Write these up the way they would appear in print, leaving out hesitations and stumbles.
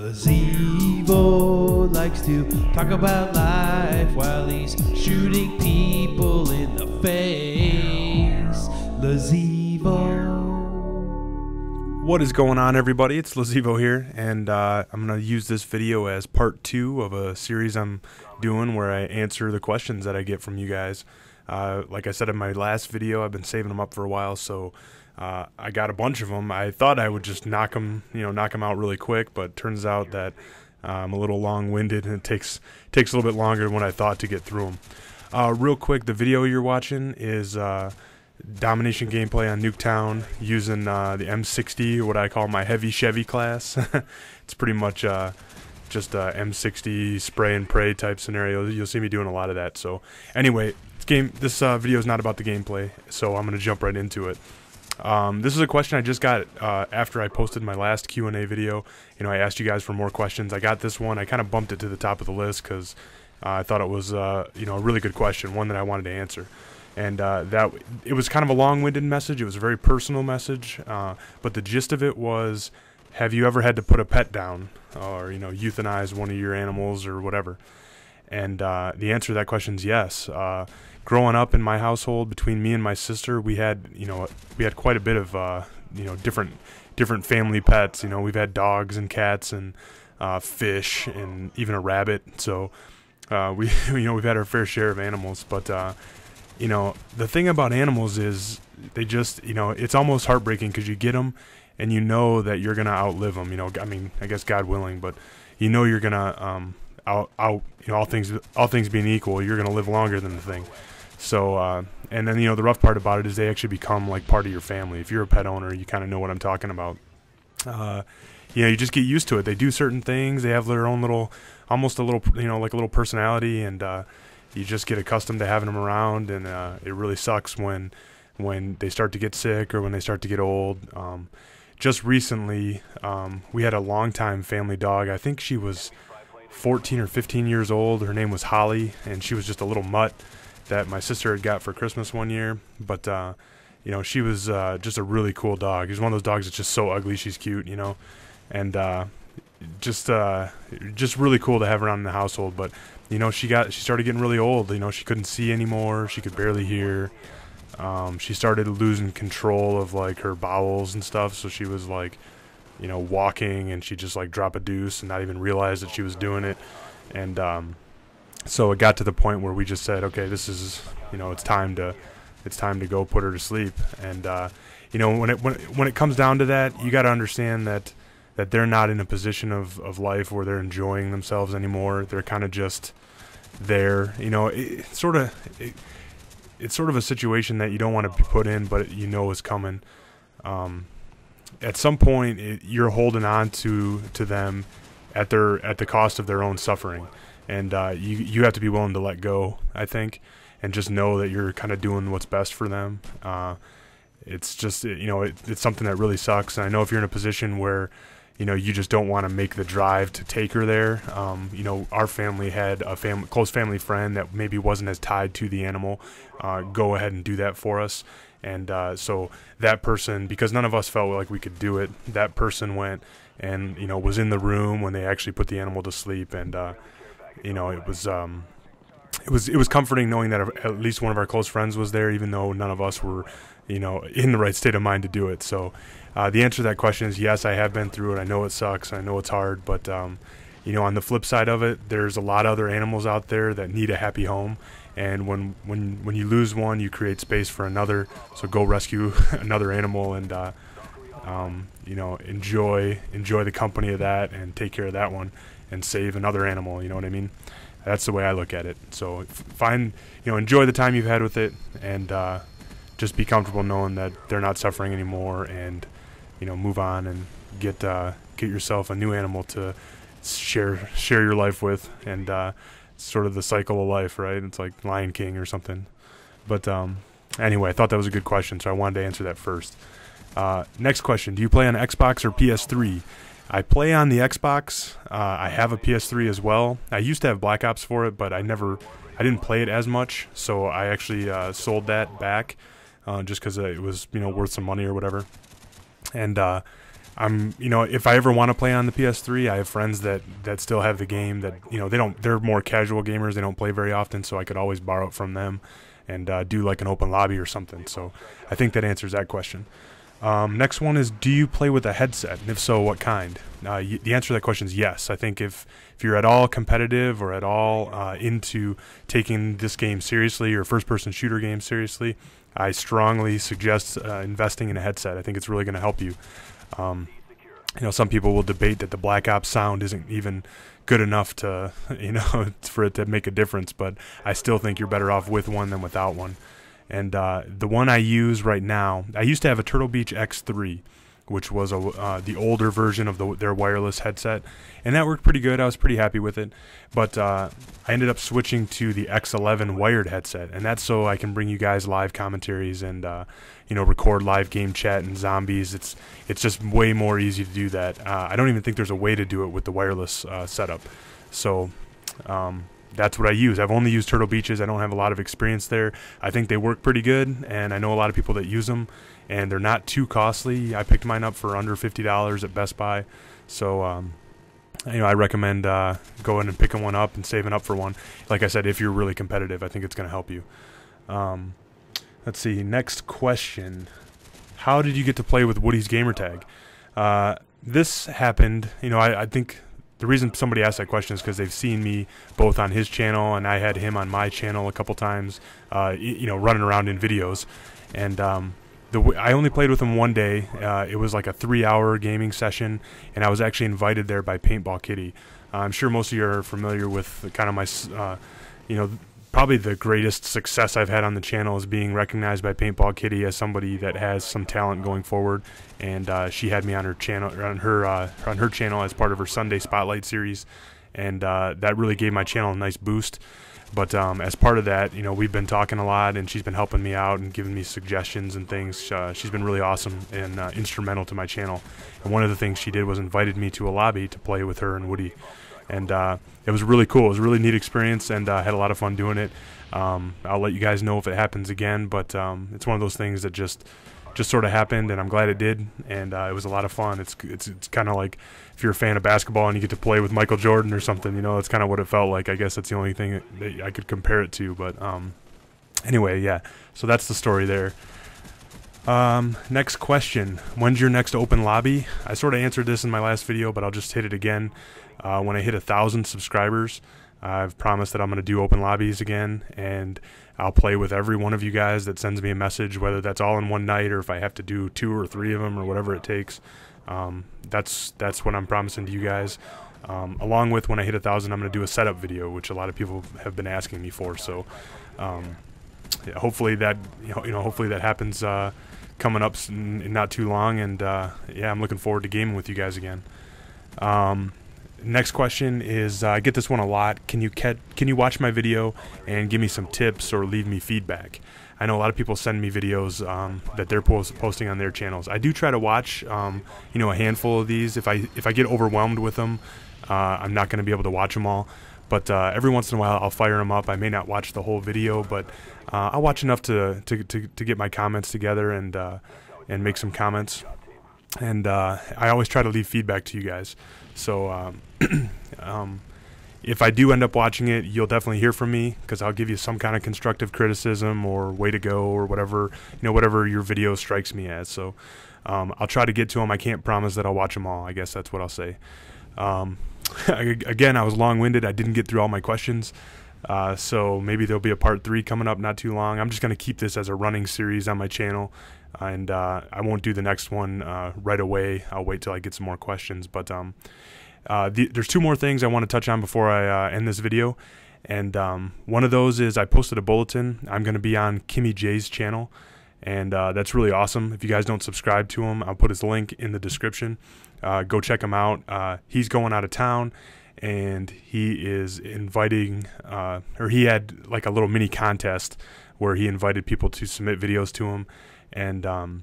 LeZevo likes to talk about life while he's shooting people in the face. LeZevo. What is going on, everybody? It's LeZevo here, and I'm going to use this video as part 2 of a series I'm doing where I answer the questions that I get from you guys. Like I said in my last video, I've been saving them up for a while, so I got a bunch of them. I thought I would just knock them out really quick, but turns out that I'm a little long-winded, and it takes a little bit longer than what I thought to get through them. Real quick, the video you're watching is domination gameplay on Nuketown using the M60, or what I call my heavy Chevy class. It's pretty much just a M60 spray and pray type scenario. You'll see me doing a lot of that. So anyway, this video is not about the gameplay, so I'm going to jump right into it. This is a question I just got after I posted my last Q&A video. I asked you guys for more questions. I got this one. I kind of bumped it to the top of the list because I thought it was a really good question, one that I wanted to answer. And it was kind of a long-winded message. It was a very personal message, but the gist of it was, have you ever had to put a pet down or euthanize one of your animals or whatever? And the answer to that question is yes. Growing up in my household, between me and my sister, we had quite a bit of different family pets. We've had dogs and cats and fish and even a rabbit. So we've had our fair share of animals, but the thing about animals is they just, it's almost heartbreaking because you get them and you know that you're going to outlive them. I mean, I guess God willing, but you're going to, all things being equal, you're going to live longer than the thing. So, and then, the rough part about it is they actually become like part of your family. If you're a pet owner, you kind of know what I'm talking about. You just get used to it. They do certain things. They have their own little, almost a little, like a little personality, and, you just get accustomed to having them around, and it really sucks when they start to get sick or when they start to get old. Just recently, we had a longtime family dog. I think she was 14 or 15 years old. Her name was Holly, and she was just a little mutt that my sister had got for Christmas one year. But she was just a really cool dog. She's one of those dogs that's just so ugly she's cute, and just really cool to have around in the household. But she started getting really old. She couldn't see anymore. She could barely hear. She started losing control of like her bowels and stuff. So she was like, walking, and she'd just like drop a deuce and not even realize that she was doing it. And so it got to the point where we just said, okay, this is, it's time to go put her to sleep. And when it comes down to that, you got to understand that they're not in a position of life where they're enjoying themselves anymore. They're kind of just there. It's sort of a situation that you don't want to be put in, but is coming. At some point, you're holding on to them at the cost of their own suffering, and you have to be willing to let go, I think, and just know that you're kind of doing what's best for them. It's just it's something that really sucks. And I know if you're in a position where you just don't want to make the drive to take her there. Our family had a close family friend that maybe wasn't as tied to the animal go ahead and do that for us. And so that person, because none of us felt like we could do it, that person went and, was in the room when they actually put the animal to sleep. And, it was comforting knowing that at least one of our close friends was there, even though none of us were, in the right state of mind to do it. So the answer to that question is yes, I have been through it. I know it sucks. I know it's hard. But, on the flip side of it, there's a lot of other animals out there that need a happy home. And when you lose one, you create space for another. So go rescue another animal and, enjoy the company of that and take care of that one and save another animal. You know what I mean? That's the way I look at it. So enjoy the time you've had with it, and just be comfortable knowing that they're not suffering anymore, and move on and get yourself a new animal to share your life with. And sort of the cycle of life, right? It's like Lion King or something. But anyway, I thought that was a good question, so I wanted to answer that first. Next question: do you play on Xbox or PS3? I play on the Xbox. I have a PS3 as well. I used to have Black Ops for it, but I didn't play it as much, so I actually sold that back just because it was worth some money or whatever. And if I ever want to play on the PS3, I have friends that still have the game that, they're more casual gamers. They don't play very often, so I could always borrow it from them and do like an open lobby or something. So I think that answers that question. Next one is, do you play with a headset? And if so, what kind? The answer to that question is yes. I think if you're at all competitive or at all into taking this game seriously, or first-person shooter game seriously, I strongly suggest investing in a headset. I think it's really going to help you. Some people will debate that the Black Ops sound isn't even good enough to, for it to make a difference, but I still think you're better off with one than without one. And the one I use right now, I used to have a Turtle Beach X3, which was the older version of their wireless headset, and that worked pretty good. I was pretty happy with it, but I ended up switching to the X11 wired headset, and that's so I can bring you guys live commentaries and record live game chat and zombies. It's just way more easy to do that. I don't even think there's a way to do it with the wireless setup. So that's what I use. I've only used Turtle Beaches. I don't have a lot of experience there. I think they work pretty good, and I know a lot of people that use them, and they're not too costly. I picked mine up for under $50 at Best Buy. So I recommend going and picking one up and saving up for one. Like I said, if you're really competitive, I think it's going to help you. Let's see. Next question. How did you get to play with Woody's Gamertag? This happened, I think the reason somebody asked that question is because they've seen me both on his channel, and I had him on my channel a couple times, running around in videos. And I only played with him one day. It was like a 3-hour gaming session, and I was actually invited there by Paintball Kitty. I'm sure most of you are familiar with kind of my, probably the greatest success I've had on the channel is being recognized by Paintball Kitty as somebody that has some talent going forward. And she had me on her channel, on her channel as part of her Sunday Spotlight series, and that really gave my channel a nice boost. But as part of that, we've been talking a lot, and she's been helping me out and giving me suggestions and things. She's been really awesome and instrumental to my channel. And one of the things she did was invited me to a lobby to play with her and Woody. And it was really cool. It was a really neat experience, and I had a lot of fun doing it. I'll let you guys know if it happens again, but it's one of those things that just sort of happened, and I'm glad it did, and it was a lot of fun. It's kind of like if you're a fan of basketball and you get to play with Michael Jordan or something, that's kind of what it felt like. I guess that's the only thing that I could compare it to, but anyway, yeah, so that's the story there. Next question. When's your next open lobby? I sort of answered this in my last video, but I'll just hit it again. When I hit 1,000 subscribers, I've promised that I'm going to do open lobbies again, and I'll play with every one of you guys that sends me a message, whether that's all in one night or if I have to do 2 or 3 of them or whatever it takes. That's what I'm promising to you guys. Along with when I hit 1,000, I'm going to do a setup video, which a lot of people have been asking me for. So yeah, hopefully that hopefully that happens coming up in not too long, and yeah, I'm looking forward to gaming with you guys again. Next question is, I get this one a lot. Can you watch my video and give me some tips or leave me feedback? I know a lot of people send me videos that they're posting on their channels. I do try to watch a handful of these. If I get overwhelmed with them, I'm not going to be able to watch them all. But every once in a while, I'll fire them up. I may not watch the whole video, but I'll watch enough to get my comments together and make some comments. And I always try to leave feedback to you guys. So if I do end up watching it, you'll definitely hear from me, because I'll give you some kind of constructive criticism or way to go or whatever, whatever your video strikes me as. So I'll try to get to them. I can't promise that I'll watch them all. I guess that's what I'll say. Again, I was long-winded. I didn't get through all my questions. So maybe there'll be a part 3 coming up not too long. I'm just going to keep this as a running series on my channel, and I won't do the next one right away. I'll wait till I get some more questions. But there's 2 more things I want to touch on before I end this video. And one of those is I posted a bulletin. I'm going to be on Kimmy J's channel, and that's really awesome. If you guys don't subscribe to him, I'll put his link in the description. Go check him out. He's going out of town, and he is inviting, or he had like a little mini contest where he invited people to submit videos to him, and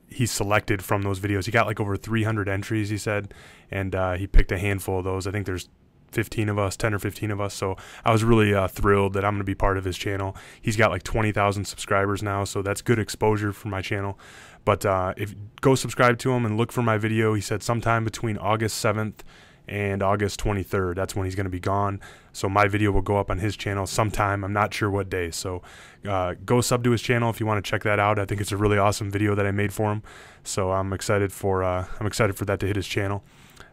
he selected from those videos. He got like over 300 entries, he said, and he picked a handful of those. I think there's 15 of us, 10 or 15 of us. So I was really thrilled that I'm going to be part of his channel. He's got like 20,000 subscribers now, so that's good exposure for my channel. But if go subscribe to him and look for my video. He said sometime between August 7th and August 23rd. That's when he's going to be gone. So my video will go up on his channel sometime. I'm not sure what day. So go sub to his channel if you want to check that out. I think it's a really awesome video that I made for him. So I'm excited for that to hit his channel.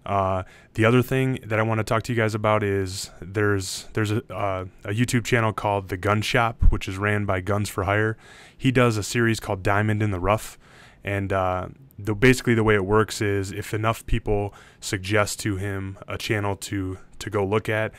The other thing that I want to talk to you guys about is there's a YouTube channel called TheGUNNShop, which is ran by Guns for Hire. He does a series called Diamond in the Rough, and basically the way it works is if enough people suggest to him a channel to go look at,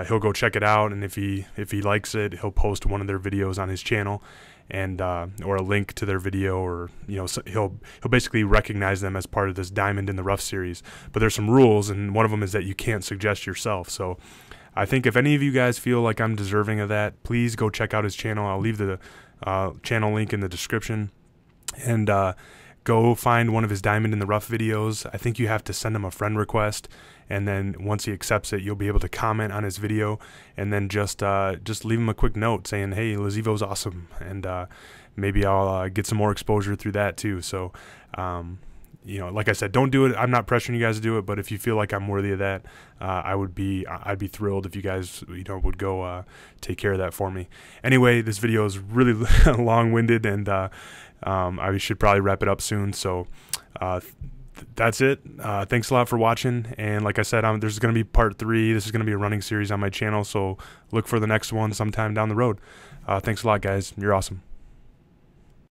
he'll go check it out, and if he likes it, he'll post one of their videos on his channel, and or a link to their video, or so he'll basically recognize them as part of this Diamond in the Rough series. But there's some rules, and one of them is that you can't suggest yourself. So I think if any of you guys feel like I'm deserving of that, please go check out his channel. I'll leave the channel link in the description, and go find one of his Diamond in the Rough videos. I think you have to send him a friend request, and then once he accepts it, you'll be able to comment on his video, and then just leave him a quick note saying, hey, LeZevo's awesome, and maybe I'll get some more exposure through that too. So like I said, don't do it. I'm not pressuring you guys to do it, but if you feel like I'm worthy of that, I'd be thrilled if you guys would go take care of that for me. Anyway, this video is really long-winded, and I should probably wrap it up soon. So that's it. Thanks a lot for watching, and like I said, there's going to be part 3. This is going to be a running series on my channel, so look for the next one sometime down the road. Thanks a lot, guys. You're awesome.